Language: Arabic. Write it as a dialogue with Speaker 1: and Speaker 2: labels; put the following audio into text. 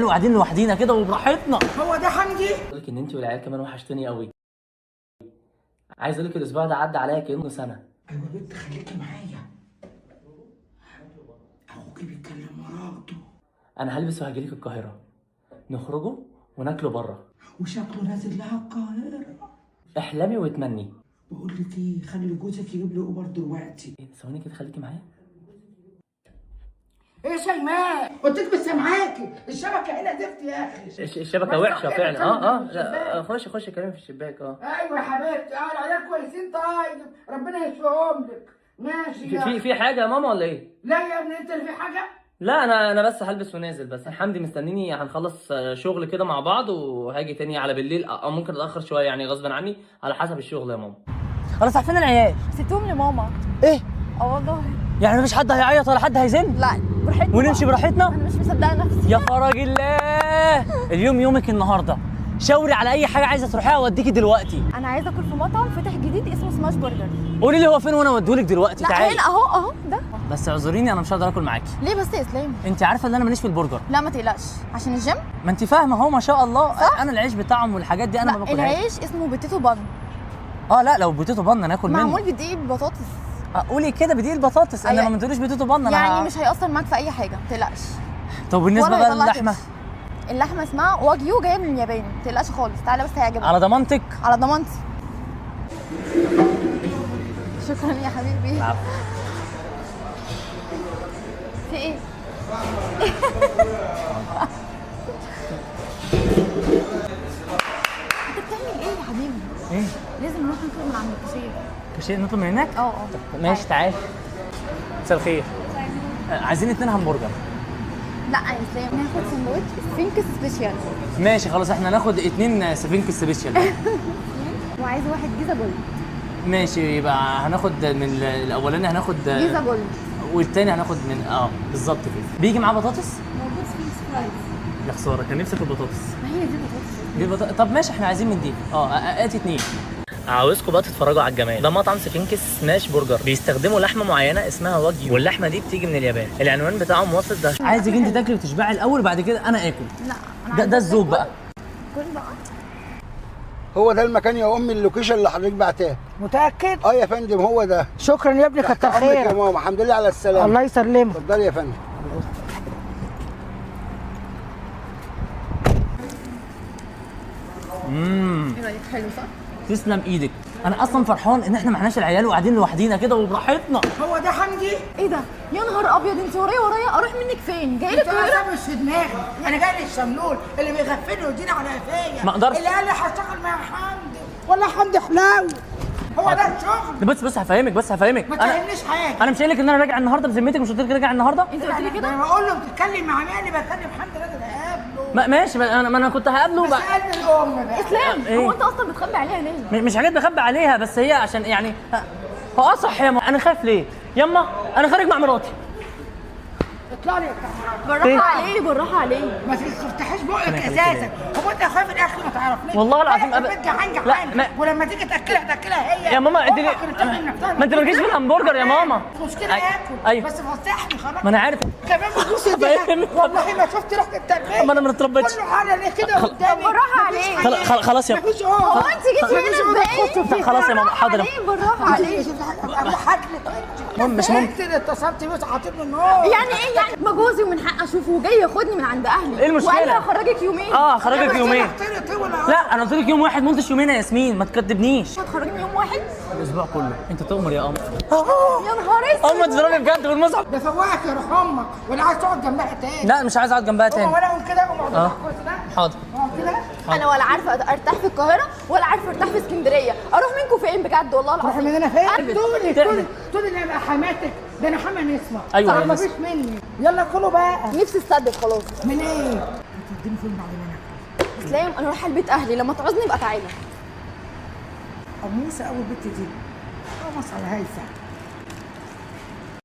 Speaker 1: العيال وقاعدين لوحدينا كده وبراحتنا.
Speaker 2: هو ده حمدي؟
Speaker 1: بقول لك ان انت والعيال كمان وحشتني قوي. عايز اقول لك الاسبوع ده عدى عليا كانه سنه.
Speaker 2: ايوه يا بنت خليكي معايا، اخوكي بيتكلم مراته.
Speaker 1: انا هلبس وهجيلك القاهره، نخرجوا وناكلوا بره.
Speaker 2: وشكله نازل لها القاهره.
Speaker 1: احلمي واتمني.
Speaker 2: بقول لك ايه، خلي جوزك يجيب لي اوبر دلوقتي.
Speaker 1: ايه ثواني كده خليكي معايا.
Speaker 2: ايه شيماء؟ قلت لك بس معاكي، الشبكه هنا زفت يا اخي.
Speaker 1: الشبكه وحشه فعلا. لا خش كلامي في الشباك.
Speaker 2: ايوه يا حبيبتي، العيال كويسين. طيب ربنا يشفيهم لك. ماشي.
Speaker 1: في حاجه يا ماما ولا ايه؟
Speaker 2: لا يا ابني، انت اللي في حاجه؟
Speaker 1: لا انا بس هلبس ونازل. بس حمدي مستنيني، هنخلص شغل كده مع بعض وهاجي تاني على بالليل، او ممكن اتاخر شويه يعني غصب عني على حسب الشغل يا ماما. خلاص عارفين العيال.
Speaker 3: سبتهم لماما.
Speaker 1: ايه؟
Speaker 3: والله.
Speaker 1: يعني مفيش حد هيعيط ولا حد هيزن؟
Speaker 3: لا براحتنا
Speaker 1: ونمشي براحتنا؟
Speaker 3: انا مش مصدقه نفسي.
Speaker 1: يا فرج الله، اليوم يومك النهارده. شاوري على اي حاجه عايزه تروحيها اوديكي دلوقتي.
Speaker 3: انا عايزه اكل في مطعم فتح جديد اسمه سماش برجر.
Speaker 1: قولي لي هو فين وانا اوديهولك دلوقتي.
Speaker 3: لا
Speaker 1: تعالي.
Speaker 3: هنا اهو ده.
Speaker 1: بس اعذريني انا مش هقدر اكل معاكي.
Speaker 3: ليه بس يا اسلام؟
Speaker 1: انت عارفه ان انا ماليش في البرجر.
Speaker 3: لا ما تقلقش، عشان الجيم.
Speaker 1: ما انت فاهمه اهو ما شاء الله.
Speaker 3: صح؟
Speaker 1: انا العيش بتاعهم والحاجات دي انا ما باكلهاش.
Speaker 3: العيش اسمه بوتيتو بان.
Speaker 1: لا لو بوتيتو بان ناكل منه.
Speaker 3: معمول بدقيق بطاطس.
Speaker 1: قولي كده بدقيق البطاطس. انا ما تقوليش بوتيتو بان.
Speaker 3: يعني مش هيأثر معاك في اي حاجه، ما تقلقش.
Speaker 1: طب بالنسبه بقى للحمه؟
Speaker 3: اللحمه اسمها واجيو، جايه من اليابان، ما تقلقش خالص. تعالى بس هيعجبك.
Speaker 1: على ضمانتك؟
Speaker 3: على ضمانتي. شكرا يا حبيبي.
Speaker 1: العفو.
Speaker 3: في ايه؟ انت بتعمل ايه يا حبيبي؟
Speaker 1: ايه؟
Speaker 3: لازم نروح نطلب من عند الكاشير.
Speaker 1: كاشير نطلب من هناك؟
Speaker 3: اه.
Speaker 1: ماشي تعالى. مساء الخير. عايزين 2 همبرجر.
Speaker 3: لا يا اسلام، ناخد سندوتش سفنكس سبيشال.
Speaker 1: ماشي خلاص، احنا ناخد 2 سفنكس سبيشال.
Speaker 3: وعايز واحد جيزه جولد.
Speaker 1: ماشي، يبقى هناخد من الاولاني هناخد
Speaker 3: جيزه جولد،
Speaker 1: والتاني هناخد من بالظبط كده. بيجي معاه بطاطس؟
Speaker 3: موجود فيه سبرايز.
Speaker 1: يا خساره كان نفسي في البطاطس.
Speaker 3: ما هي دي بطاطس.
Speaker 1: دي البطاطس. طب ماشي احنا عايزين من دي. ادي 2. عاوزكم بقى تتفرجوا على الجمال. ده مطعم سفنكس سماش برجر، بيستخدموا لحمه معينه اسمها واجيو، واللحمه دي بتيجي من اليابان. العنوان بتاعهم واصل ده. عايزك انت تاكلي وتشبعي الاول وبعد كده انا اكل.
Speaker 3: لا
Speaker 1: ده الذوق بقى.
Speaker 3: كل بقى.
Speaker 4: هو ده المكان يا امي، اللوكيشن اللي حضرتك بعتاه؟
Speaker 2: متاكد؟
Speaker 4: يا فندم هو ده.
Speaker 2: شكرا يا ابني، كتر خيرك
Speaker 4: يا ماما. الحمد لله على السلامه.
Speaker 2: الله يسلمك.
Speaker 4: اتفضلي يا فندم.
Speaker 3: ايه رايك؟ حلو صح؟
Speaker 1: تسلم ايدك. انا اصلا فرحان ان احنا معناش العيال وقاعدين لوحدينا كده وبراحتنا.
Speaker 2: هو ده حمدي؟
Speaker 3: ايه ده؟ يا نهار ابيض، انت ورايا اروح منك فين؟ جاي لك
Speaker 2: القاهره؟ مش في دماغي، انا جاي لي الشملول اللي بيغفلني ويديني على قفايا.
Speaker 1: ما اقدرش.
Speaker 2: اللي قال لي هشتغل مع حمدي. والله حمدي حلاوه. هو ده الشغل.
Speaker 1: بس هفهمك.
Speaker 2: ما تفهمنيش حاجه.
Speaker 1: انا مش قايل لك ان انا راجع النهارده بذمتك؟ مش قلت لك راجع النهارده؟
Speaker 3: انت قلت لي كده.
Speaker 2: انا بقول له بتتكلم مع مين؟ بكلم حمدي راجل هقابله.
Speaker 1: ماشي، ما انا كنت هقابله
Speaker 2: بس قلب الام بقى.
Speaker 3: اسلام،
Speaker 1: إيه؟
Speaker 3: هو انت اصلا بتخبي عليها ليه؟
Speaker 1: مش حاجات بخبي عليها، بس هي عشان يعني صح يا انا خايف ليه؟ يما انا خارج مع مراتي.
Speaker 2: اطلع لي.
Speaker 3: بالراحه عليه.
Speaker 2: ما تفتحيش بقك اساسا. هو انت خايف الاكل ما تعرفنيش؟
Speaker 1: والله العظيم
Speaker 2: ابدا. جعان ولما تيجي تاكلها هي.
Speaker 1: يا ماما اديني. ما انت مالكيش في الهمبرجر يا ماما.
Speaker 2: مشكله اكل.
Speaker 1: ايوه
Speaker 2: بس فسحني خلاص.
Speaker 1: ما انا عارف.
Speaker 2: كمان بتبوس ايديها. والله ما شفت ريحه التربيه.
Speaker 1: ما انا ما اتربيتش.
Speaker 2: كله حاله ليه كده قدامي؟
Speaker 3: بالراحه عليه.
Speaker 1: خلاص يا
Speaker 2: مفيش
Speaker 3: هو انت جيتي هنا ازاي؟
Speaker 1: خلاص يا ماما حاضر.
Speaker 3: بالراحه عليه.
Speaker 1: مش ممكن.
Speaker 2: انت اتصلت بيه وحاطط له النور.
Speaker 3: يعني ايه يعني؟ ما جوزي ومن حق اشوفه وجاي ياخدني من عند اهلي.
Speaker 1: ايه المشكله؟
Speaker 3: وقال لي هخرجك يومين.
Speaker 1: هخرجك يومين. لا انا قلت لك يوم واحد، ما قلتش يومين يا ياسمين، ما تكدبنيش.
Speaker 3: هتخرجني يوم واحد؟
Speaker 1: الاسبوع كله. انت تؤمر يا قمر.
Speaker 3: يا نهار اسود.
Speaker 1: ما تضربي بجد بالمصحف.
Speaker 2: ده فواك يا روح امك. ولا عايز تقعد جنبها تاني؟
Speaker 1: لا مش عايز اقعد جنبها تاني.
Speaker 2: ولا اقول كده اقعد كده.
Speaker 1: حاضر.
Speaker 2: كده.
Speaker 3: انا ولا عارفه ارتاح في القاهره ولا عارفه ارتاح في اسكندريه. اروح منكم فين بجد والله
Speaker 2: روح
Speaker 3: العظيم؟
Speaker 2: مننا فين؟ تقولي اللي ابقى حماتك. ده انا حما نسمع.
Speaker 1: ايوه يا
Speaker 2: ما فيش مني. يلا كلوا بقى.
Speaker 3: نفسي تصدق خلاص.
Speaker 2: من ايه؟ هتوديني فين بعد ما ناكل؟
Speaker 3: اسلام انا رايحه لبيت اهلي، لما تعوزني يبقى تعالى.
Speaker 2: ابو موسى اول بنت دي. مصر على هيثم.